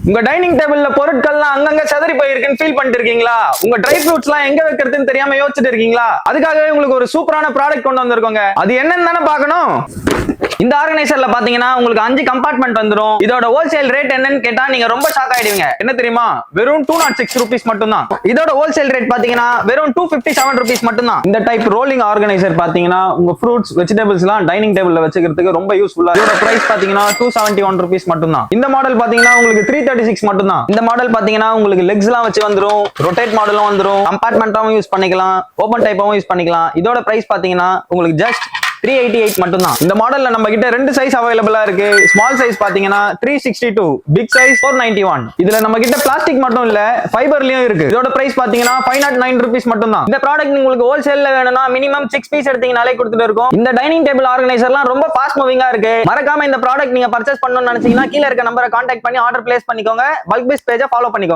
உங்க டைனிங் டேபிள்ல பொருட்கள்லாம் அங்கங்க செதறி போயிருக்குன்னு ஃபீல் பண்ணிட்டு இருக்கீங்களா? உங்க ட்ரை ஃப்ரூட்ஸ் எல்லாம் எங்க வைக்கிறதுன்னு தெரியாம யோசிச்சுட்டு இருக்கீங்களா? அதுக்காகவே உங்களுக்கு ஒரு சூப்பரான ப்ராடக்ட் கொண்டு வந்திருக்கோங்க. அது என்னன்னு தானே பார்க்கணும். இந்த ஆர்கனைசர்ல பாத்தீங்கன்னா உங்களுக்கு 5 கம்பார்ட்மெண்ட் வந்துரும். இதோட ஹோல்சேல் ரேட் என்னன்னு கேட்டா நீங்க ரொம்ப ஷாக் ஆயிடுவீங்க. என்ன தெரியுமா? வெறும் 206 ரூபீஸ் மட்டும் தான். இதோட ஹோல்சேல் ரேட் பாத்தீங்கன்னா வெறும் 257 ரூபீஸ் மட்டும் தான். இந்த டைப் ரோலிங் ஆர்கனைசர் பாத்தீங்கன்னா உங்க ஃப்ரூட்ஸ் வெஜிடபிள்ஸ் எல்லாம் டைனிங் டேபிள்ல வச்சுக்கிறதுக்கு ரொம்ப யூஸ்ஃபுல்லா. இதோட பிரைஸ் பாத்தீங்கன்னா 271 ரூபீஸ் மட்டும் தான். இந்த மாடல் பாத்தீங்கன்னா உங்களுக்கு 336 மட்டும் தான். இந்த மாடல் பாத்தீங்கன்னா உங்களுக்கு லெக்ஸ் எல்லாம் வச்சு வந்துரும், ரொட்டேட் மாடலும் வந்துரும், கம்பார்ட்மெண்டாவும் யூஸ் பண்ணிக்கலாம், ஓபன் டைப்பாவும் யூஸ் பண்ணிக்கலாம். இதோட பிரைஸ் பாத்தீங்கன்னா உங்களுக்கு ஜஸ்ட் 388 மட்டும் தான். இந்த மாடல்ல நம்ம கிட்ட 2 சைஸ் அவைலபிளா இருக்கு. ஸ்மால் சைஸ் பாத்தீங்கன்னா 362, பிக் சைஸ் 491. இதுல நம்ம கிட்ட பிளாஸ்டிக் மட்டும் இல்ல, ஃபைபர்லயும் இருக்கு. இதோட பிரைஸ் பாத்தீங்கன்னா 509 ரூபீஸ் மட்டும் தான். இந்த ப்ராடக்ட் உங்களுக்கு ஹோல்சேல்ல வேணும்னா மினிமம் 6 பீஸ் எடுத்தீங்கனாலே கொடுத்துட்டு இருக்கும். இந்த டைனிங் டேபிள் ஆர்கனைசர்லாம் ரொம்ப ஃபாஸ்ட் மூவிங்கா இருக்கு. மறக்காம இந்த ப்ராடக்ட் நீங்க பர்ச்சேஸ் பண்ணணும்னு நினைச்சீங்கன்னா கீழ இருக்க நம்பரை கான்டாக்ட் பண்ணி ஆர்டர் பிளேஸ் பண்ணிக்கோங்க. பல்க் பீஸ் பேஜை ஃபாலோ பண்ணிக்கோங்க.